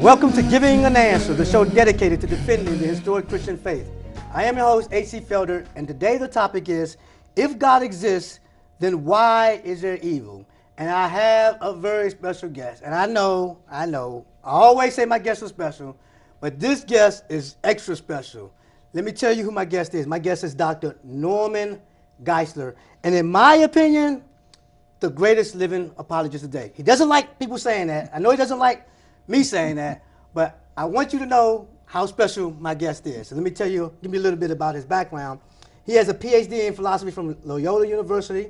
Welcome to Giving an Answer, the show dedicated to defending the historic Christian faith. I am your host, A.C. Felder, and today the topic is, if God exists, then why is there evil? And I have a very special guest. And I know, I always say my guests are special, but this guest is extra special. Let me tell you who my guest is. My guest is Dr. Norman Geisler. And in my opinion, the greatest living apologist today. He doesn't like people saying that. I know he doesn't like me saying that, but I want you to know how special my guest is. So let me tell you, give me a little bit about his background. He has a PhD in philosophy from Loyola University.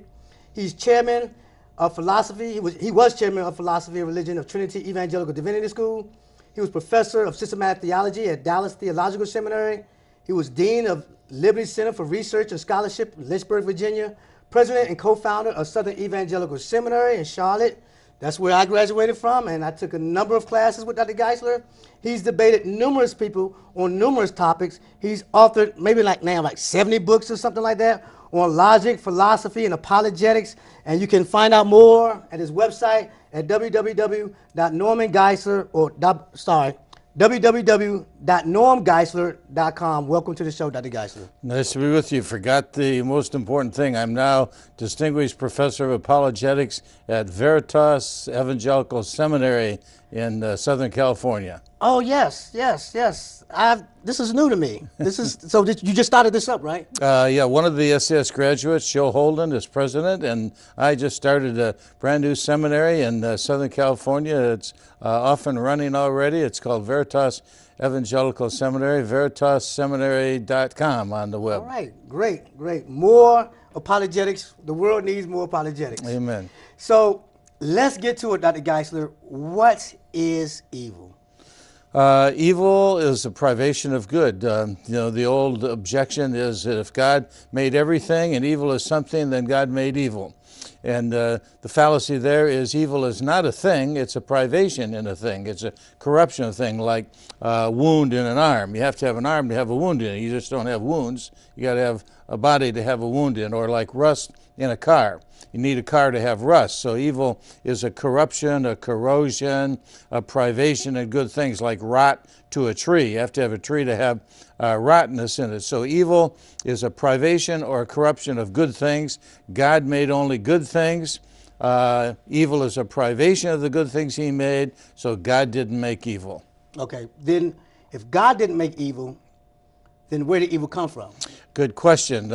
He's chairman of philosophy. He was chairman of philosophy and religion of Trinity Evangelical Divinity School. He was professor of systematic theology at Dallas Theological Seminary. He was dean of Liberty Center for Research and Scholarship in Lynchburg, Virginia. President and co-founder of Southern Evangelical Seminary in Charlotte. That's where I graduated from, and I took a number of classes with Dr. Geisler. He's debated numerous people on numerous topics. He's authored maybe like 70 books or something like that on logic, philosophy, and apologetics. And you can find out more at his website at www.normgeisler.com. Welcome to the show, Dr. Geisler. Nice to be with you. Forgot the most important thing. I'm now Distinguished Professor of Apologetics at Veritas Evangelical Seminary in Southern California. Oh, yes. This is new to me. You just started this up, right? Yeah, one of the SAS graduates, Joe Holden, is president, and I just started a brand new seminary in Southern California. It's off and running already. It's called Veritas Evangelical Seminary, veritasseminary.com on the web. All right, great. More apologetics. The world needs more apologetics. Amen. So let's get to it, Dr. Geisler. What is evil? Evil is a privation of good. The old objection is that if God made everything and evil is something, then God made evil. And the fallacy there is evil is not a thing, it's a privation in a thing. It's a corruption of a thing, like a wound in an arm. You have to have an arm to have a wound in it. You just don't have wounds. You got to have a body to have a wound in, or like rust in a car. You need a car to have rust. So evil is a corruption, a corrosion, a privation of good things, like rot to a tree. You have to have a tree to have rottenness in it. So evil is a privation or a corruption of good things. God made only good things. Evil is a privation of the good things he made, so God didn't make evil. Okay, then if God didn't make evil, then where did evil come from? Good question.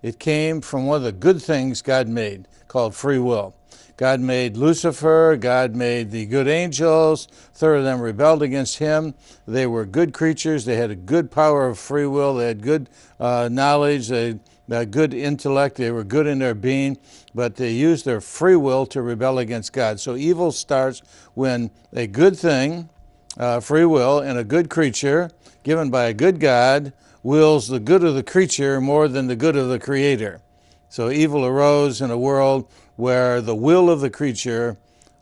It came from one of the good things God made, called free will. God made Lucifer, God made the good angels. Third of them rebelled against him. They were good creatures. They had a good power of free will. They had good knowledge. They had good intellect. They were good in their being, but they used their free will to rebel against God. So evil starts when a good thing, free will, and a good creature given by a good God wills the good of the creature more than the good of the Creator. So evil arose in a world where the will of the creature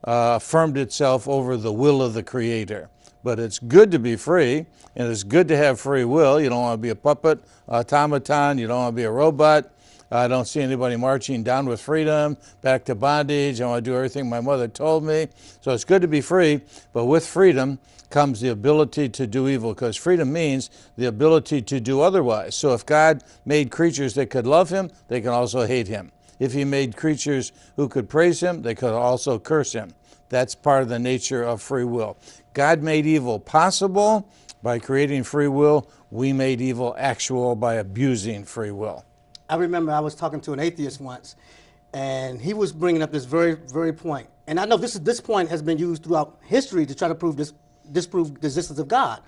affirmed itself over the will of the Creator. But it's good to be free, and it's good to have free will. You don't want to be a puppet, automaton. You don't want to be a robot. I don't see anybody marching down with freedom, back to bondage. I want to do everything my mother told me. So it's good to be free, but with freedom comes the ability to do evil, because freedom means the ability to do otherwise. So if God made creatures that could love him, they can also hate him. If he made creatures who could praise him, they could also curse him. That's part of the nature of free will. God made evil possible by creating free will. We made evil actual by abusing free will. I remember I was talking to an atheist once, and he was bringing up this very, very point. And I know this point has been used throughout history to try to disprove the existence of God.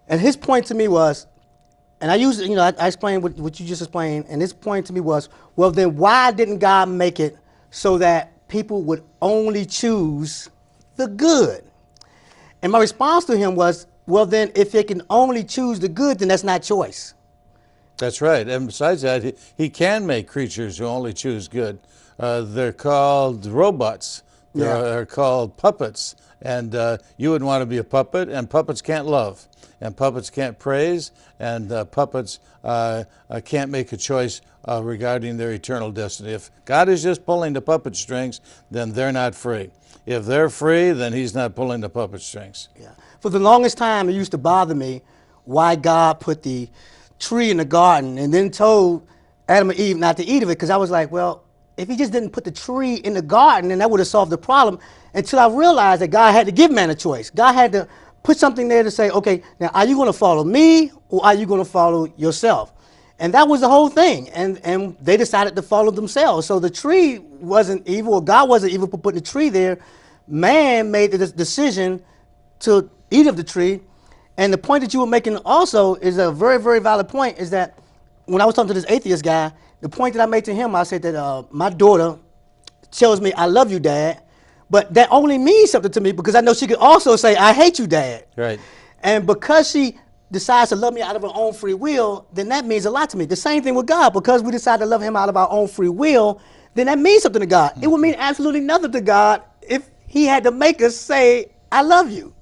And his point to me was, and I explained what you just explained, and his point to me was, well, then why didn't God make it so that people would only choose the good? And my response to him was, well, then if they can only choose the good, then that's not choice. That's right. And besides that, he can make creatures who only choose good. They're called robots. They're called puppets. And you wouldn't want to be a puppet, and puppets can't love, and puppets can't praise, and puppets can't make a choice regarding their eternal destiny. If God is just pulling the puppet strings, then they're not free. If they're free, then he's not pulling the puppet strings. Yeah. For the longest time, it used to bother me why God put the tree in the garden and then told Adam and Eve not to eat of it, because I was like, well, if he just didn't put the tree in the garden, then that would have solved the problem, until I realized that God had to give man a choice. God had to put something there to say, okay, now are you going to follow me or are you going to follow yourself? And that was the whole thing. And they decided to follow themselves. So the tree wasn't evil, or God wasn't evil for putting the tree there. Man made the decision to eat of the tree. And the point that you were making also is a very, very valid point, is that when I was talking to this atheist guy, the point that I made to him, I said that my daughter tells me, I love you, Dad. But that only means something to me because I know she could also say, I hate you, Dad. Right. And because she decides to love me out of her own free will, then that means a lot to me. The same thing with God. Because we decide to love him out of our own free will, then that means something to God. It would mean absolutely nothing to God if he had to make us say, I love you.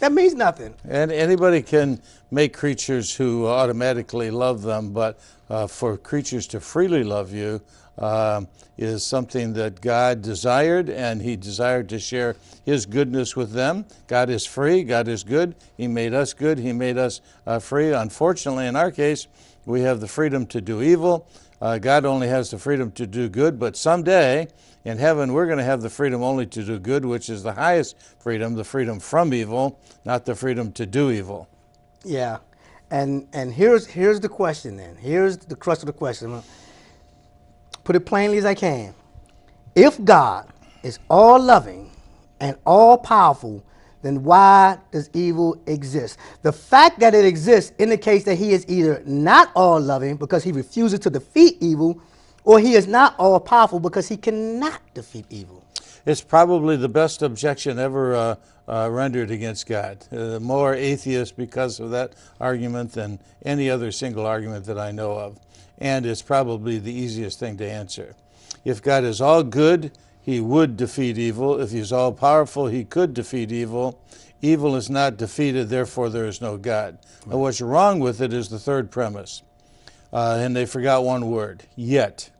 That means nothing. And anybody can make creatures who automatically love them, but for creatures to freely love you is something that God desired, and he desired to share his goodness with them. God is free. God is good. He made us good. He made us free. Unfortunately, in our case, we have the freedom to do evil. God only has the freedom to do good, but someday in heaven we're going to have the freedom only to do good, which is the highest freedom, the freedom from evil, not the freedom to do evil. Yeah. And here's the question then. Here's the crux of the question. I'm gonna put it plainly as I can. If God is all loving and all powerful, then why does evil exist? The fact that it exists indicates that he is either not all loving because he refuses to defeat evil, or he is not all powerful because he cannot defeat evil. It's probably the best objection ever rendered against God. More atheists because of that argument than any other single argument that I know of. And it's probably the easiest thing to answer. If God is all good, he would defeat evil. If he's all powerful, he could defeat evil. Evil is not defeated, therefore there is no God. Now, what's wrong with it is the third premise. And they forgot one word, yet.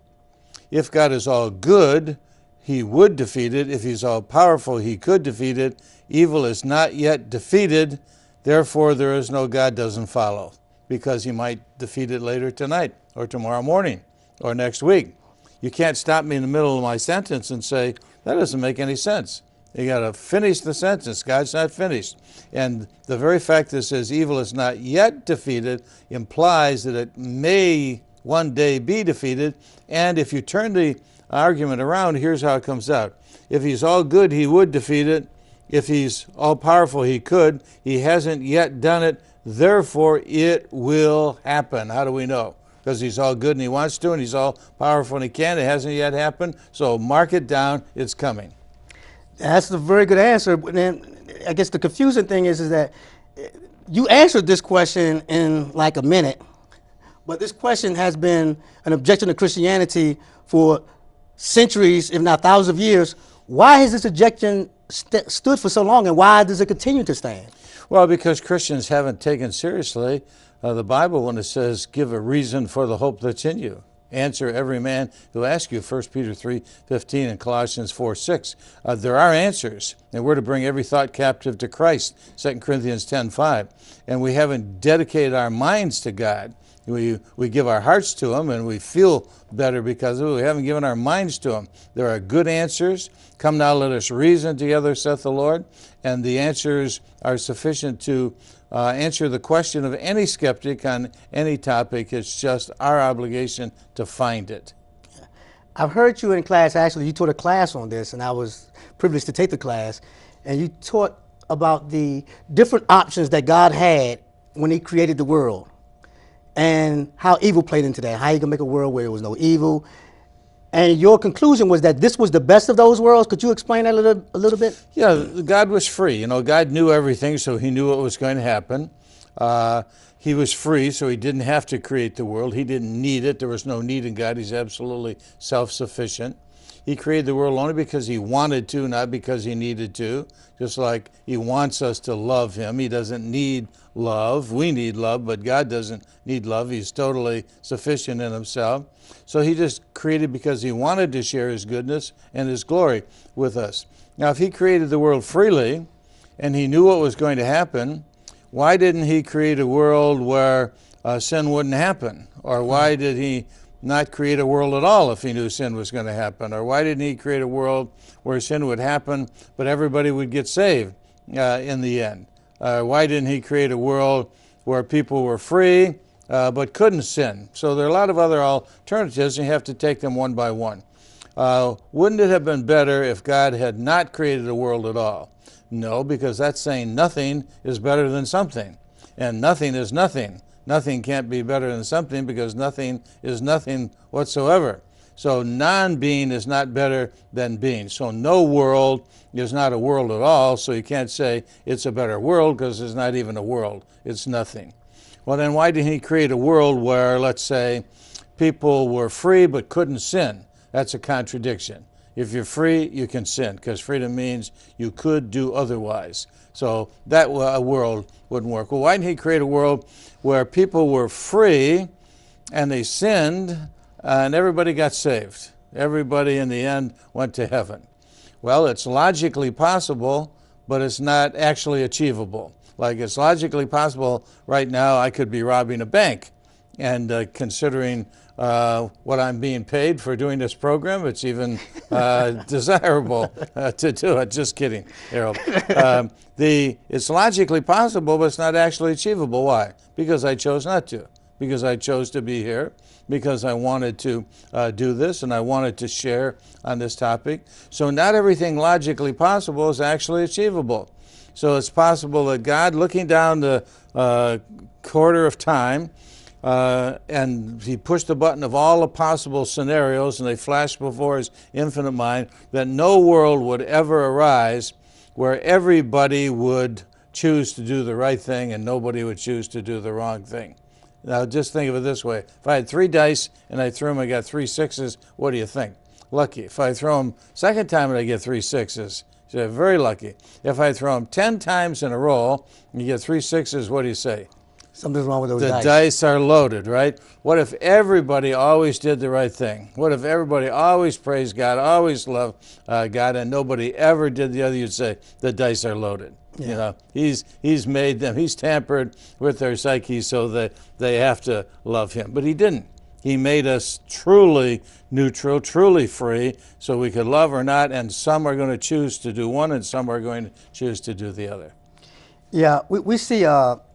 If God is all good, he would defeat it. If he's all powerful, he could defeat it. Evil is not yet defeated, therefore there is no God doesn't follow, because he might defeat it later tonight or tomorrow morning or next week. You can't stop me in the middle of my sentence and say, that doesn't make any sense. You got to finish the sentence. God's not finished. And the very fact that it says evil is not yet defeated implies that it may one day be defeated. And if you turn the argument around, here's how it comes out. If he's all good, he would defeat it. If he's all powerful, he could. He hasn't yet done it. Therefore, it will happen. How do we know? Because he's all good and he wants to, and he's all powerful and he can. It hasn't yet happened. So mark it down. It's coming. That's a very good answer. But then I guess the confusing thing is that you answered this question in like a minute, but this question has been an objection to Christianity for centuries, if not thousands of years. Why has this objection stood for so long, and why does it continue to stand? Well, because Christians haven't taken seriously the Bible when it says, give a reason for the hope that's in you. Answer every man who asks you, 1 Peter 3:15 and Colossians 4:6. There are answers, and we're to bring every thought captive to Christ, 2 Corinthians 10:5. And we haven't dedicated our minds to God. We give our hearts to him, and we feel better because of it. We haven't given our minds to him. There are good answers. Come now, let us reason together, saith the Lord. And the answers are sufficient to answer the question of any skeptic on any topic. It's just our obligation to find it. I've heard you in class. Actually, you taught a class on this, and I was privileged to take the class. And you taught about the different options that God had when he created the world, and how evil played into that, how he could make a world where there was no evil. And your conclusion was that this was the best of those worlds. Could you explain that a little bit? Yeah, God was free. You know, God knew everything, so he knew what was going to happen. He was free, so he didn't have to create the world. He didn't need it. There was no need in God. He's absolutely self-sufficient. He created the world only because he wanted to, not because he needed to. Just like he wants us to love him. He doesn't need love. We need love, but God doesn't need love. He's totally sufficient in himself. So he just created because he wanted to share his goodness and his glory with us. Now, if he created the world freely and he knew what was going to happen, why didn't he create a world where sin wouldn't happen? Or why did he not create a world at all if he knew sin was going to happen? Or why didn't he create a world where sin would happen but everybody would get saved in the end? Why didn't he create a world where people were free but couldn't sin? So there are a lot of other alternatives, and you have to take them one by one. Wouldn't it have been better if God had not created a world at all? No, because that's saying nothing is better than something, and nothing is nothing. Nothing can't be better than something because nothing is nothing whatsoever. So non-being is not better than being. So no world is not a world at all, so you can't say it's a better world because it's not even a world. It's nothing. Well, then why didn't he create a world where, let's say, people were free but couldn't sin? That's a contradiction. If you're free, you can sin, because freedom means you could do otherwise. So that world wouldn't work. Well, why didn't he create a world where people were free and they sinned and everybody got saved? Everybody in the end went to heaven. Well, it's logically possible, but it's not actually achievable. Like, it's logically possible right now I could be robbing a bank, and considering what I'm being paid for doing this program, it's even desirable to do it. Just kidding, Harold. It's logically possible, but it's not actually achievable. Why? Because I chose not to. Because I chose to be here. Because I wanted to do this, and I wanted to share on this topic. So not everything logically possible is actually achievable. So it's possible that God, looking down the quarter of time, and he pushed the button of all the possible scenarios, and they flashed before his infinite mind, that no world would ever arise where everybody would choose to do the right thing and nobody would choose to do the wrong thing. Now just think of it this way. If I had 3 dice and I threw them, I got 3 sixes, what do you think? Lucky. If I throw them second time and I get 3 sixes, so very lucky. If I throw them 10 times in a row and you get 3 sixes, what do you say? Something's wrong with those dice. dice. The dice are loaded, right? What if everybody always did the right thing? What if everybody always praised God, always loved God, and nobody ever did the other? You'd say the dice are loaded. Yeah. You know, he's made them. He's tampered with their psyche so that they have to love him. But he didn't. He made us truly neutral, truly free, so we could love or not, and some are going to choose to do one and some are going to choose to do the other. Yeah, we see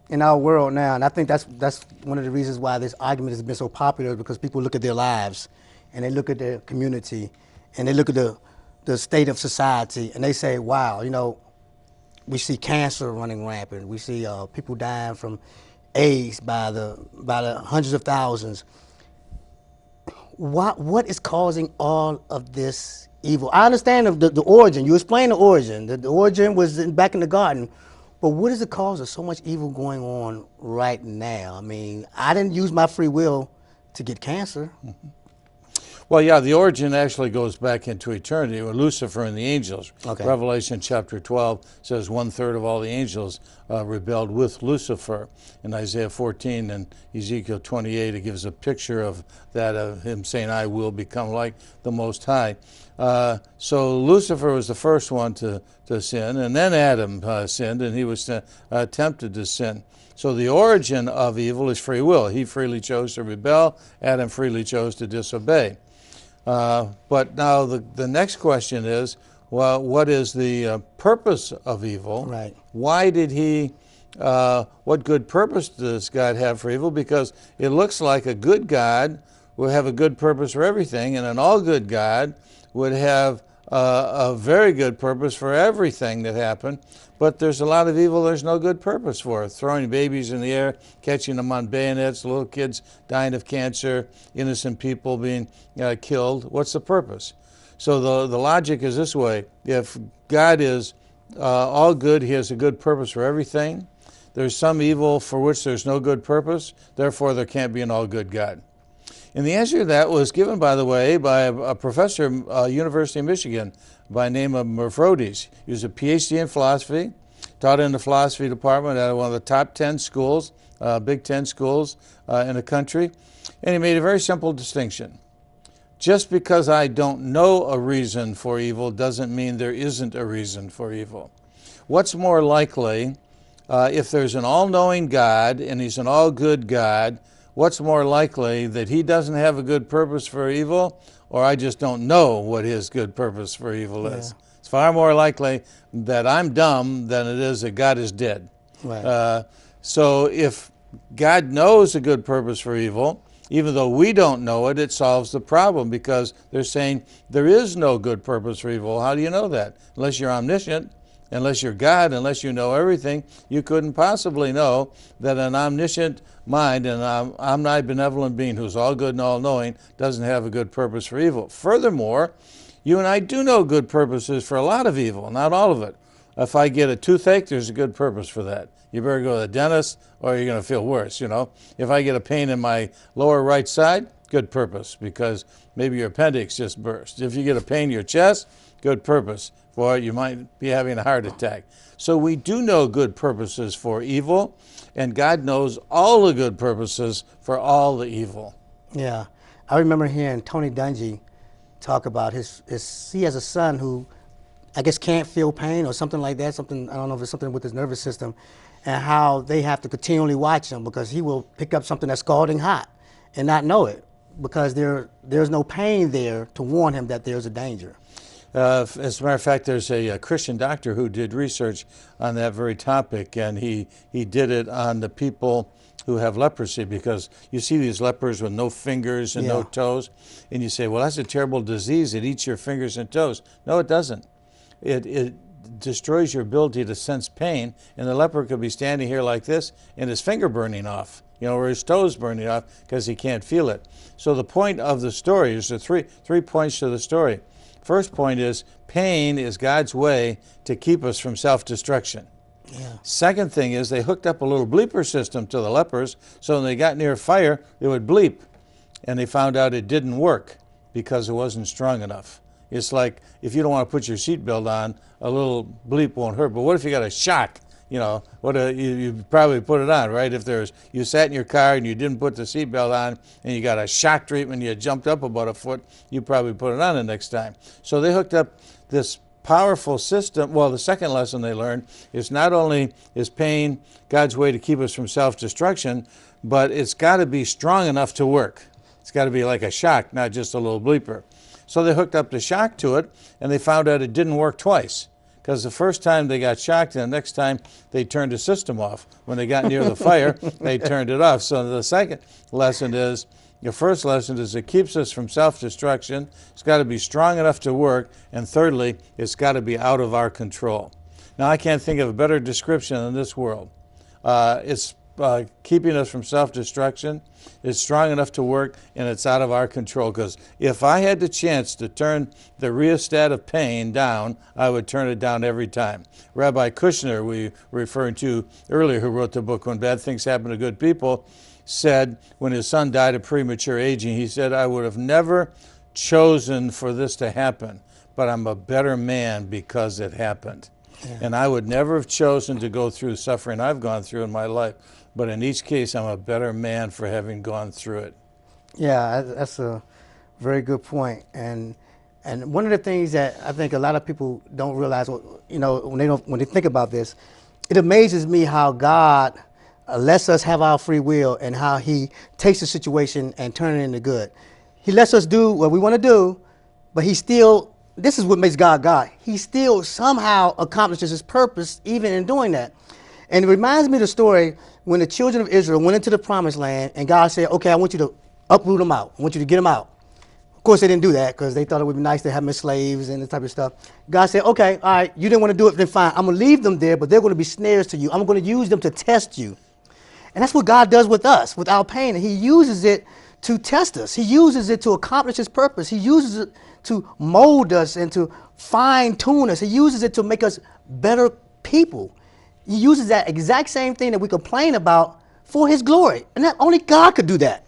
in our world now, and I think that's one of the reasons why this argument has been so popular, because people look at their lives and they look at their community and they look at the state of society and they say, wow, you know, we see cancer running rampant. We see people dying from AIDS by the hundreds of thousands. What is causing all of this evil? I understand the origin. You explained the origin. The origin was back in the garden. But what is the cause of so much evil going on right now? I mean, I didn't use my free will to get cancer. Mm-hmm. Well, yeah, the origin actually goes back into eternity with Lucifer and the angels. Okay. Revelation chapter 12 says 1/3 of all the angels rebelled with Lucifer. In Isaiah 14 and Ezekiel 28, it gives a picture of that, of him saying, I will become like the Most High. So Lucifer was the first one to sin, and then Adam sinned, and he was tempted to sin. So the origin of evil is free will. He freely chose to rebel. Adam freely chose to disobey. But now the next question is, well, what is the purpose of evil? Right. Why did he, what good purpose does God have for evil? Because it looks like a good God will have a good purpose for everything, and an all good God would have a very good purpose for everything that happened. But there's a lot of evil there's no good purpose for. Throwing babies in the air, catching them on bayonets, little kids dying of cancer, innocent people being killed. What's the purpose? So the logic is this way. If God is all good, he has a good purpose for everything. There's some evil for which there's no good purpose. Therefore, there can't be an all good God. And the answer to that was given, by the way, by a professor at University of Michigan by the name of Mavrodes. He was a PhD in philosophy, taught in the philosophy department at one of the top 10 schools, Big 10 schools in the country. And he made a very simple distinction. Just because I don't know a reason for evil doesn't mean there isn't a reason for evil. What's more likely, if there's an all-knowing God and he's an all-good God, what's more likely, that he doesn't have a good purpose for evil, or I just don't know what his good purpose for evil is? It's far more likely that I'm dumb than it is that God is dead. Right. So if God knows a good purpose for evil, even though we don't know it, it solves the problem, because they're saying there is no good purpose for evil. How do you know that? Unless you're omniscient, unless you're God, unless you know everything, you couldn't possibly know that an omniscient mind and an omnibenevolent being who's all good and all knowing doesn't have a good purpose for evil. Furthermore, you and I do know good purposes for a lot of evil, not all of it. If I get a toothache, there's a good purpose for that. You better go to the dentist or you're going to feel worse, you know. If I get a pain in my lower right side, good purpose, because maybe your appendix just burst. If you get a pain in your chest, good purpose, for you might be having a heart attack. So we do know good purposes for evil, and God knows all the good purposes for all the evil. Yeah. I remember hearing Tony Dungy talk about he has a son who I guess can't feel pain or something like that, something, I don't know if it's something with his nervous system, and how they have to continually watch him because he will pick up something that's scalding hot and not know it because there's no pain there to warn him that there's a danger. As a matter of fact, there's a Christian doctor who did research on that very topic, and he did it on the people who have leprosy, because you see these lepers with no fingers and no toes, and you say, well, that's a terrible disease. It eats your fingers and toes. No, it doesn't. It destroys your ability to sense pain, and the leper could be standing here like this and his finger burning off, you know, or his toes burning off because he can't feel it. So the point of the story is the three points to the story. First point is pain is God's way to keep us from self-destruction. Yeah. Second thing is they hooked up a little bleeper system to the lepers, so when they got near fire, it would bleep. And they found out it didn't work because it wasn't strong enough. It's like if you don't want to put your seatbelt on, a little bleep won't hurt. But what if you got a shock? You know, you probably put it on, right? If you sat in your car and you didn't put the seatbelt on and you got a shock treatment, you jumped up about a foot, you probably put it on the next time. So they hooked up this powerful system. Well, the second lesson they learned is not only is pain God's way to keep us from self-destruction, but it's got to be strong enough to work. It's got to be like a shock, not just a little bleeper. So they hooked up the shock to it, and they found out it didn't work twice. Because the first time they got shocked, and the next time they turned the system off. When they got near the fire, they turned it off. So the second lesson is, the first lesson is it keeps us from self-destruction. It's got to be strong enough to work. And thirdly, it's got to be out of our control. Now, I can't think of a better description in this world. It's keeping us from self-destruction. It's strong enough to work, and it's out of our control. Because if I had the chance to turn the rheostat of pain down, I would turn it down every time. Rabbi Kushner, we were referring to earlier, who wrote the book When Bad Things Happen to Good People, said when his son died of premature aging, he said, I would have never chosen for this to happen, but I'm a better man because it happened. Yeah. And I would never have chosen to go through suffering I've gone through in my life, but in each case, I'm a better man for having gone through it. Yeah, that's a very good point. And one of the things that I think a lot of people don't realize, you know, when they think about this, it amazes me how God lets us have our free will and how He takes the situation and turns it into good. He lets us do what we want to do, but He still, this is what makes God God. He still somehow accomplishes His purpose even in doing that. And it reminds me of the story when the children of Israel went into the promised land and God said, okay, I want you to uproot them out. I want you to get them out. Of course, they didn't do that because they thought it would be nice to have them as slaves and this type of stuff. God said, okay, all right, you didn't want to do it, then fine. I'm going to leave them there, but they're going to be snares to you. I'm going to use them to test you. And that's what God does with us, with our pain. And He uses it to test us. He uses it to accomplish His purpose. He uses it to mold us and to fine-tune us. He uses it to make us better people. He uses that exact same thing that we complain about for His glory. And that only God could do that.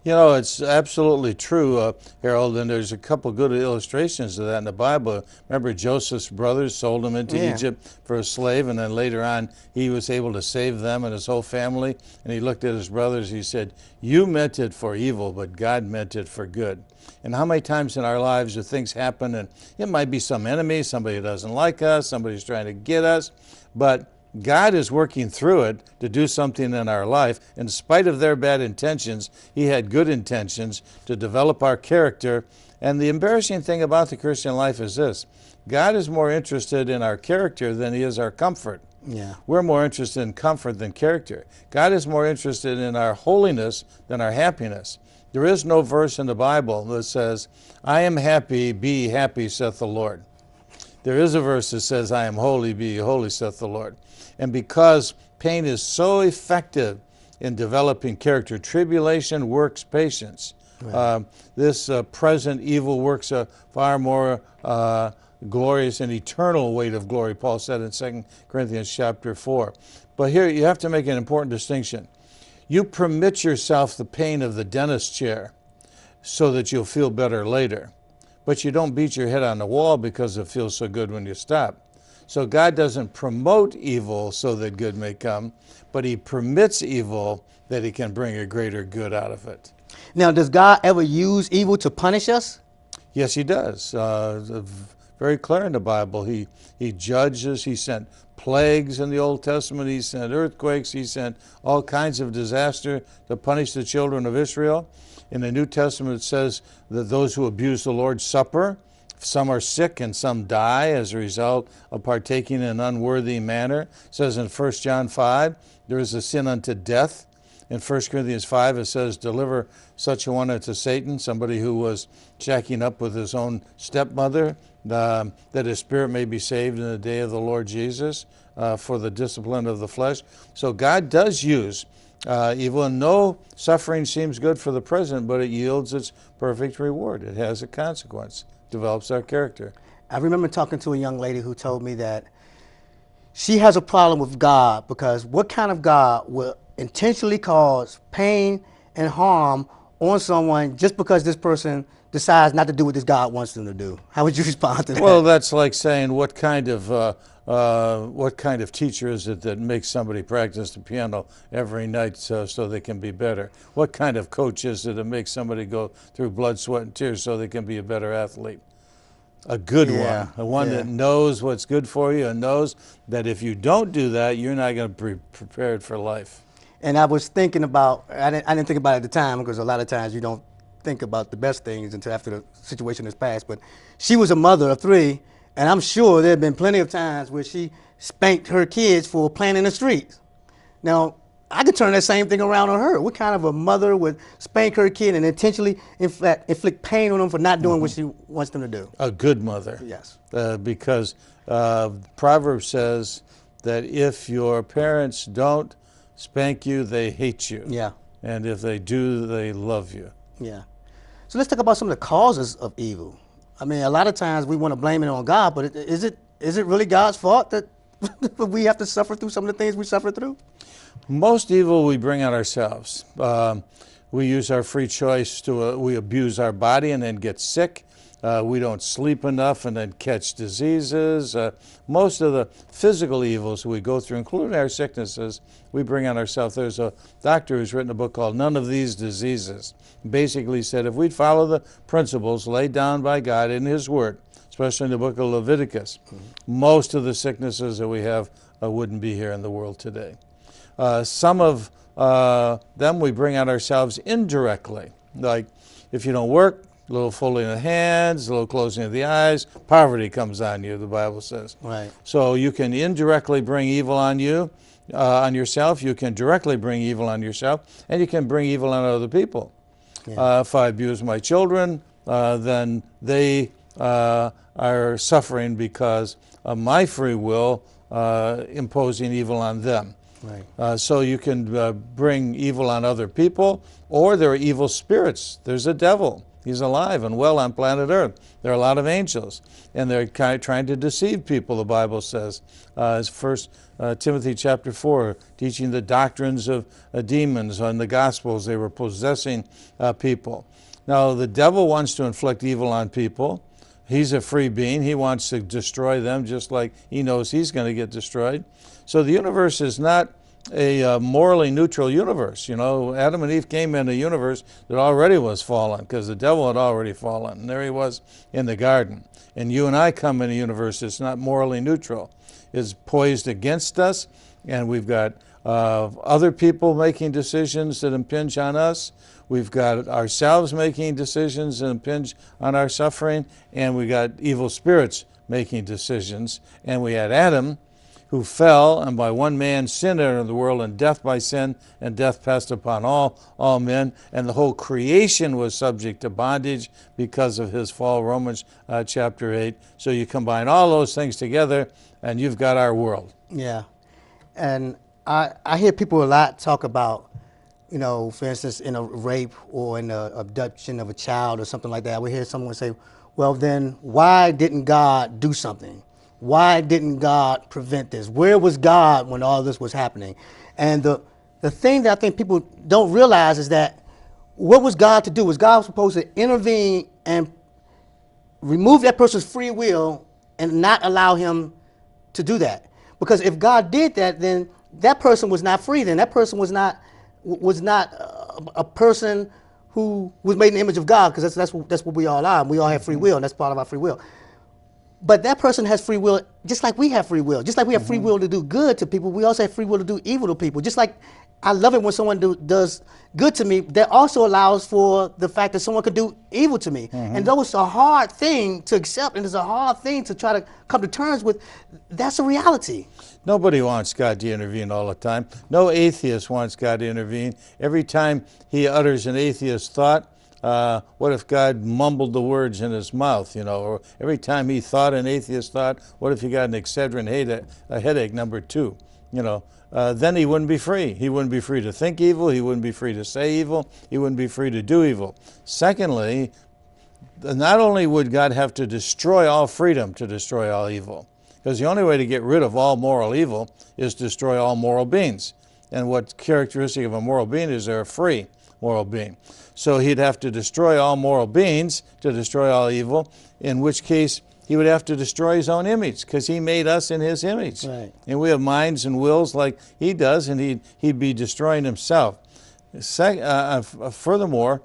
You know, it's absolutely true, Harold, and there's a couple good illustrations of that in the Bible. Remember, Joseph's brothers sold him into Yeah. Egypt for a slave, and then later on he was able to save them and his whole family. And he looked at his brothers, he said, "You meant it for evil, but God meant it for good." And how many times in our lives do things happen, and it might be some enemy, somebody who doesn't like us, somebody's trying to get us, but God is working through it to do something in our life. In spite of their bad intentions, He had good intentions to develop our character. And the embarrassing thing about the Christian life is this: God is more interested in our character than He is our comfort. Yeah. We're more interested in comfort than character. God is more interested in our holiness than our happiness. There is no verse in the Bible that says, "I am happy, be happy, saith the Lord." There is a verse that says, "I am holy, be holy, saith the Lord." And because pain is so effective in developing character, tribulation works patience. Right. This present evil works a far more glorious and eternal weight of glory, Paul said in 2 Corinthians chapter 4. But here you have to make an important distinction. You permit yourself the pain of the dentist chair so that you'll feel better later. But you don't beat your head on the wall because it feels so good when you stop. So God doesn't promote evil so that good may come, but He permits evil that He can bring a greater good out of it. Now, does God ever use evil to punish us? Yes, He does. Very clear in the Bible. He judges. He sent plagues in the Old Testament. He sent earthquakes. He sent all kinds of disaster to punish the children of Israel. In the New Testament, it says that those who abuse the Lord's Supper, some are sick and some die as a result of partaking in an unworthy manner. It says in 1 John 5, there is a sin unto death. In 1 Corinthians 5, it says, deliver such a one unto Satan, somebody who was shacking up with his own stepmother, that his spirit may be saved in the day of the Lord Jesus for the discipline of the flesh. So God does use evil, and no suffering seems good for the present, but it yields its perfect reward. It has a consequence, develops our character. I remember talking to a young lady who told me that she has a problem with God because what kind of God will intentionally cause pain and harm on someone just because this person decides not to do what this God wants them to do? How would you respond to that? Well, that's like saying what kind of teacher is it that makes somebody practice the piano every night so they can be better? What kind of coach is it that makes somebody go through blood, sweat, and tears so they can be a better athlete? A good one that knows what's good for you and knows that if you don't do that, you're not going to be prepared for life. And I was thinking about, I didn't think about it at the time because a lot of times you don't think about the best things until after the situation has passed. But she was a mother of 3, and I'm sure there have been plenty of times where she spanked her kids for playing in the streets. Now, I could turn that same thing around on her. What kind of a mother would spank her kid and intentionally inflict pain on them for not doing what she wants them to do? A good mother. Yes. Because Proverbs says that if your parents don't spank you, they hate you. Yeah. And if they do, they love you. Yeah. So let's talk about some of the causes of evil. I mean, a lot of times we want to blame it on God, but is it really God's fault that we have to suffer through some of the things we suffer through? Most evil we bring on ourselves. We use our free choice to, we abuse our body and then get sick. We don't sleep enough and then catch diseases. Most of the physical evils we go through, including our sicknesses, we bring on ourselves. There's a doctor who's written a book called None of These Diseases. Basically said if we'd follow the principles laid down by God in His Word, especially in the book of Leviticus, most of the sicknesses that we have wouldn't be here in the world today. Some of them we bring on ourselves indirectly. Like if you don't work, a little folding of the hands, a little closing of the eyes, poverty comes on you, the Bible says. Right. So you can indirectly bring evil on you, on yourself. You can directly bring evil on yourself, and you can bring evil on other people. Yeah. If I abuse my children, then they are suffering because of my free will imposing evil on them. Right. So you can bring evil on other people, or there are evil spirits. There's a devil He's alive and well on planet Earth. There are a lot of angels, and they're trying to deceive people, the Bible says. As 1 Timothy chapter 4, teaching the doctrines of demons. On the Gospels, they were possessing people. Now, the devil wants to inflict evil on people. He's a free being. He wants to destroy them just like he knows he's going to get destroyed. So the universe is not a morally neutral universe. You know, Adam and Eve came in a universe that already was fallen because the devil had already fallen. And there he was in the garden. And you and I come in a universe that's not morally neutral. It's poised against us, and we've got other people making decisions that impinge on us. We've got ourselves making decisions that impinge on our suffering, and we got evil spirits making decisions. And we had Adam, who fell, and by one man sin entered the world, and death by sin, and death passed upon all men, and the whole creation was subject to bondage because of his fall, Romans chapter 8. So you combine all those things together, and you've got our world. Yeah, and I hear people a lot talk about, you know, for instance, in a rape or in a abduction of a child or something like that. We hear someone say, well, then why didn't God do something? Why didn't God prevent this? Where was God when all this was happening? And the thing that I think people don't realize is that what was God to do? Was God supposed to intervene and remove that person's free will and not allow him to do that? Because if God did that, then that person was not free. Then that person was not a person who was made in the image of God, because that's what we all are. We all have free will, and that's part of our free will. But that person has free will just like we have free will. Just like we have free will to do good to people, we also have free will to do evil to people. Just like I love it when someone does good to me, that also allows for the fact that someone could do evil to me. And though it's a hard thing to accept and it's a hard thing to try to come to terms with, that's a reality. Nobody wants God to intervene all the time. No atheist wants God to intervene. Every time he utters an atheist thought, what if God mumbled the words in his mouth, you know? Or every time he thought an atheist thought, what if he got an Excedrin headache number 2, you know? Then he wouldn't be free. He wouldn't be free to think evil. He wouldn't be free to say evil. He wouldn't be free to do evil. Secondly, not only would God have to destroy all freedom to destroy all evil, because the only way to get rid of all moral evil is to destroy all moral beings. And what's characteristic of a moral being is they're a free moral being. So he'd have to destroy all moral beings to destroy all evil, in which case he would have to destroy his own image, because he made us in his image. Right. And we have minds and wills like he does, and he'd be destroying himself. Furthermore,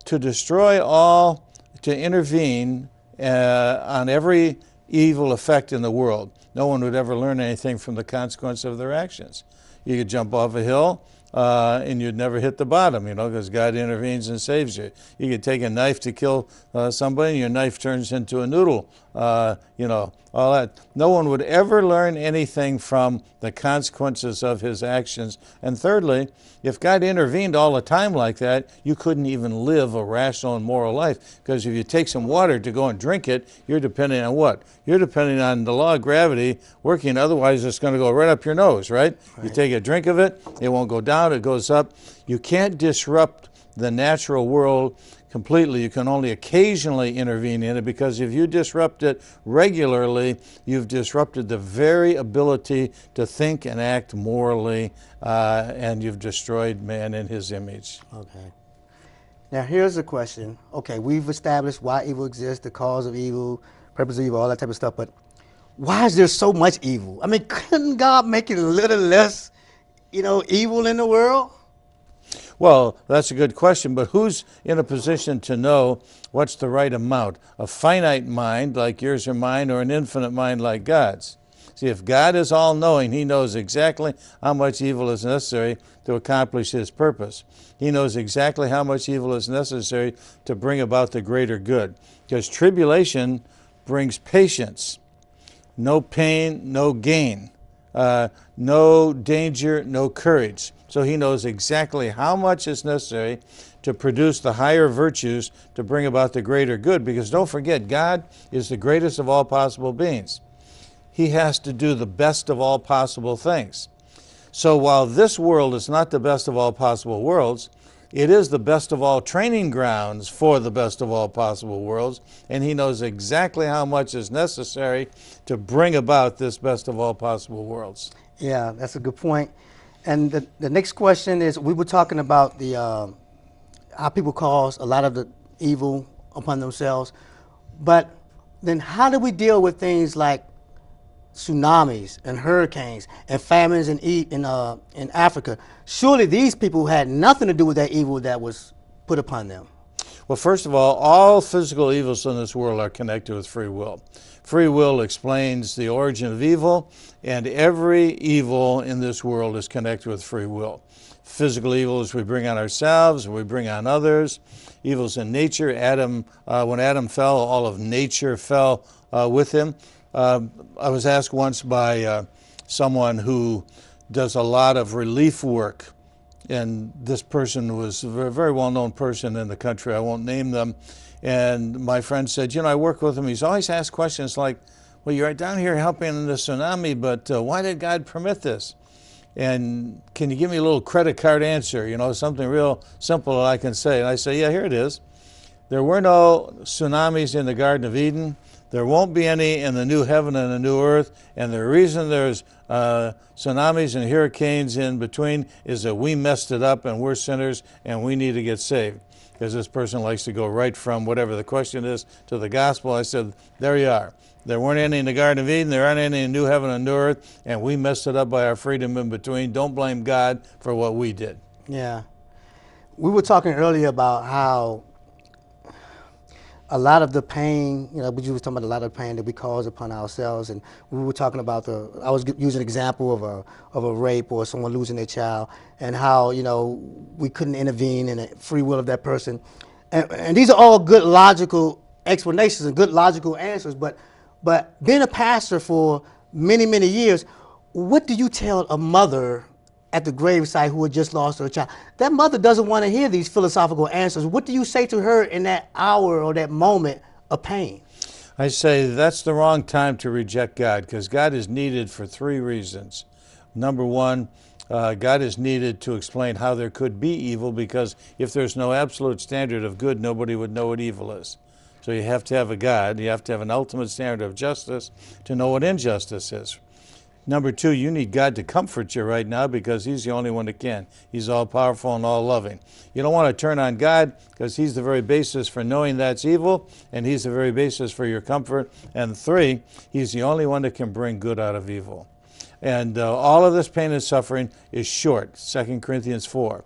to destroy all, to intervene on every evil effect in the world, no one would ever learn anything from the consequence of their actions. You could jump off a hill and you'd never hit the bottom, you know, because God intervenes and saves you. You could take a knife to kill somebody, and your knife turns into a noodle, you know, all that. No one would ever learn anything from the consequences of his actions. And thirdly, if God intervened all the time like that, you couldn't even live a rational and moral life, because if you take some water to go and drink it, you're depending on what? You're depending on the law of gravity working, otherwise it's going to go right up your nose, right? You take a drink of it, it won't go down, it goes up. You can't disrupt the natural world completely. You can only occasionally intervene in it, because if you disrupt it regularly, you've disrupted the very ability to think and act morally, and you've destroyed man in his image. Okay. Now here's the question. Okay, we've established why evil exists, the cause of evil, purpose of evil, all that type of stuff, but why is there so much evil? I mean, couldn't God make it a little less, you know, evil in the world? Well, that's a good question, but who's in a position to know what's the right amount? A finite mind like yours or mine, or an infinite mind like God's? See, if God is all-knowing, he knows exactly how much evil is necessary to accomplish his purpose. He knows exactly how much evil is necessary to bring about the greater good. Because tribulation brings patience. No pain, no gain. No danger, no courage. So he knows exactly how much is necessary to produce the higher virtues to bring about the greater good. Because don't forget, God is the greatest of all possible beings. He has to do the best of all possible things. So while this world is not the best of all possible worlds, it is the best of all training grounds for the best of all possible worlds, and he knows exactly how much is necessary to bring about this best of all possible worlds. Yeah, that's a good point. And the next question is, we were talking about the how people cause a lot of the evil upon themselves, but then how do we deal with things like tsunamis and hurricanes and famines in Africa? Surely these people had nothing to do with that evil that was put upon them. Well, first of all physical evils in this world are connected with free will. Free will explains the origin of evil, and every evil in this world is connected with free will. Physical evils we bring on ourselves, we bring on others. Evils in nature, when Adam fell, all of nature fell with him. I was asked once by someone who does a lot of relief work, and this person was a very well-known person in the country. I won't name them. And my friend said, I work with him. He's always asked questions like, well, you're down here helping in the tsunami, but why did God permit this? And can you give me a little credit card answer, something real simple that I can say? And I say, yeah, here it is. There were no tsunamis in the Garden of Eden. There won't be any in the new heaven and the new earth. And the reason there's tsunamis and hurricanes in between is that we messed it up and we're sinners and we need to get saved. Because this person likes to go right from whatever the question is to the gospel. I said, there you are. There weren't any in the Garden of Eden. There aren't any in new heaven and new earth. And we messed it up by our freedom in between. Don't blame God for what we did. Yeah. We were talking earlier about how a lot of the pain, we were talking about a lot of pain that we cause upon ourselves, and we were talking about I was using an example of a rape or someone losing their child, and how, we couldn't intervene in the free will of that person. And these are all good logical explanations and good logical answers, but being a pastor for many, many years, what do you tell a mother at the gravesite who had just lost her child? That mother doesn't want to hear these philosophical answers. What do you say to her in that hour or that moment of pain? I say that's the wrong time to reject God, because God is needed for three reasons. Number one, God is needed to explain how there could be evil, because if there's no absolute standard of good, nobody would know what evil is. So you have to have a God, you have to have an ultimate standard of justice to know what injustice is. Number two, you need God to comfort you right now, because he's the only one that can. He's all-powerful and all-loving. You don't want to turn on God, because he's the very basis for knowing that's evil, and he's the very basis for your comfort. And three, he's the only one that can bring good out of evil. And all of this pain and suffering is short, 2 Corinthians 4.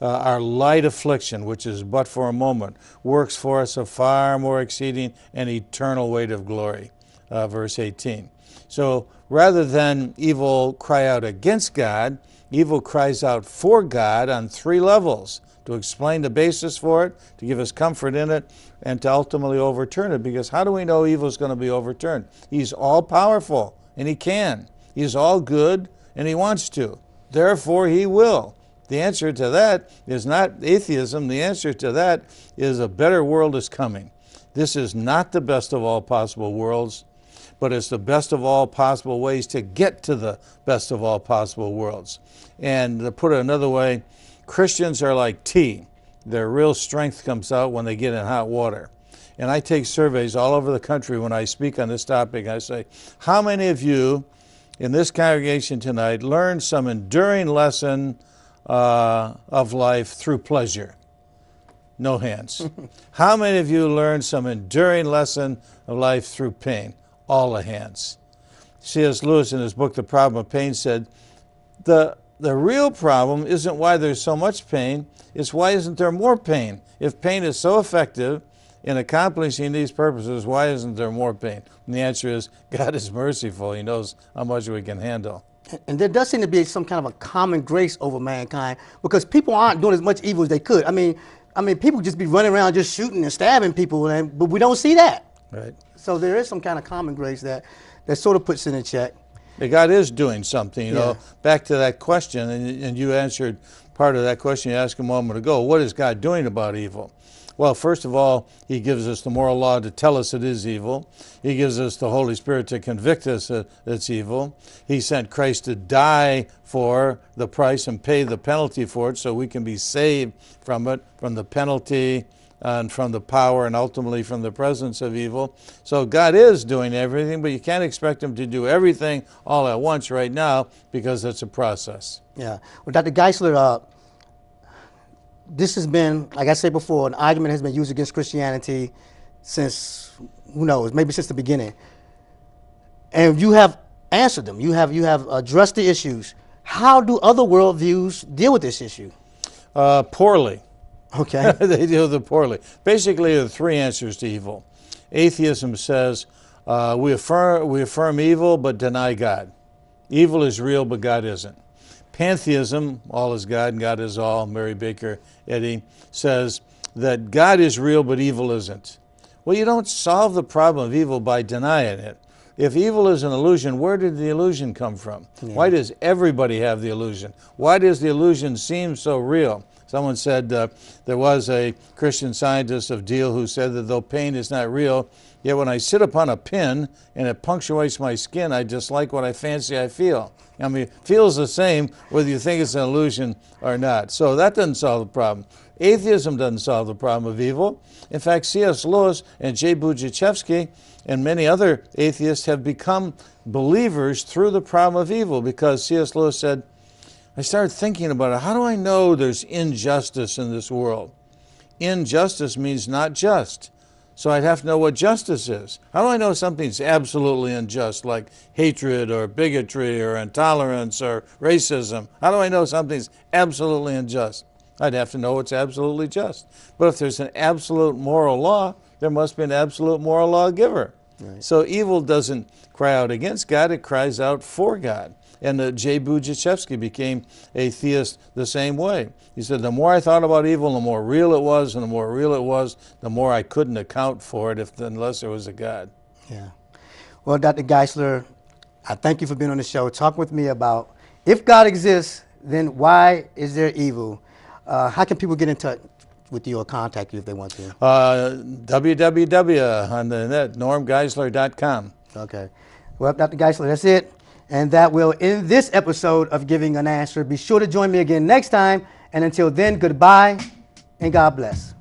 Our light affliction, which is but for a moment, works for us a far more exceeding and eternal weight of glory, verse 18. So rather than evil cry out against God, evil cries out for God on three levels: to explain the basis for it, to give us comfort in it, and to ultimately overturn it. Because how do we know evil is going to be overturned? He's all-powerful, and he can. He's all good, and he wants to. Therefore, he will. The answer to that is not atheism. The answer to that is a better world is coming. This is not the best of all possible worlds, but it's the best of all possible ways to get to the best of all possible worlds. And to put it another way, Christians are like tea. Their real strength comes out when they get in hot water. And I take surveys all over the country when I speak on this topic. I say, how many of you in this congregation tonight learned some enduring lesson of life through pleasure? No hands. How many of you learned some enduring lesson of life through pain? All the hands. C.S. Lewis, in his book, The Problem of Pain, said, the real problem isn't why there's so much pain, it's why isn't there more pain? If pain is so effective in accomplishing these purposes, why isn't there more pain? And the answer is, God is merciful. He knows how much we can handle. And there does seem to be some kind of a common grace over mankind, because people aren't doing as much evil as they could. I mean, people just be running around just shooting and stabbing people, but we don't see that. Right. So there is some kind of common grace that sort of puts it in check. Yeah, God is doing something, you know. Back to that question, and you answered part of that question you asked a moment ago. What is God doing about evil? Well, first of all, he gives us the moral law to tell us it is evil. He gives us the Holy Spirit to convict us that it's evil. He sent Christ to die for the price and pay the penalty for it so we can be saved from it, from the penalty and from the power and ultimately from the presence of evil. So God is doing everything, but you can't expect him to do everything all at once right now because it's a process. Yeah. Well, Dr. Geisler, this has been, like I said before, an argument has been used against Christianity since, who knows, maybe since the beginning. And you have answered them. You have addressed the issues. How do other worldviews deal with this issue? Poorly. Okay. They deal with it poorly. Basically, there are three answers to evil. Atheism says we affirm evil but deny God. Evil is real, but God isn't. Pantheism, all is God and God is all, Mary Baker Eddy, says that God is real but evil isn't. Well, you don't solve the problem of evil by denying it. If evil is an illusion, where did the illusion come from? Yeah. Why does everybody have the illusion? Why does the illusion seem so real? Someone said there was a Christian scientist of Deal who said that though pain is not real, yet when I sit upon a pin and it punctuates my skin, I just like what I fancy I feel. I mean, it feels the same whether you think it's an illusion or not. So that doesn't solve the problem. Atheism doesn't solve the problem of evil. In fact, C.S. Lewis and J. Budziszewski and many other atheists have become believers through the problem of evil because C.S. Lewis said, I started thinking about it. How do I know there's injustice in this world? Injustice means not just. So I'd have to know what justice is. How do I know something's absolutely unjust, like hatred or bigotry or intolerance or racism? How do I know something's absolutely unjust? I'd have to know what's absolutely just. But if there's an absolute moral law, there must be an absolute moral lawgiver. Right. So evil doesn't cry out against God, it cries out for God. And J. Budziszewski became a theist the same way. He said, the more I thought about evil, the more real it was, and the more real it was, the more I couldn't account for it unless there was a God. Yeah. Well, Dr. Geisler, I thank you for being on the show. Talk with me about, if God exists, then why is there evil? How can people get in touch with you or contact you if they want to? www on the net, normgeisler.com. Okay. Well, Dr. Geisler, that's it. And that will end this episode of Giving an Answer. Be sure to join me again next time. And until then, goodbye and God bless.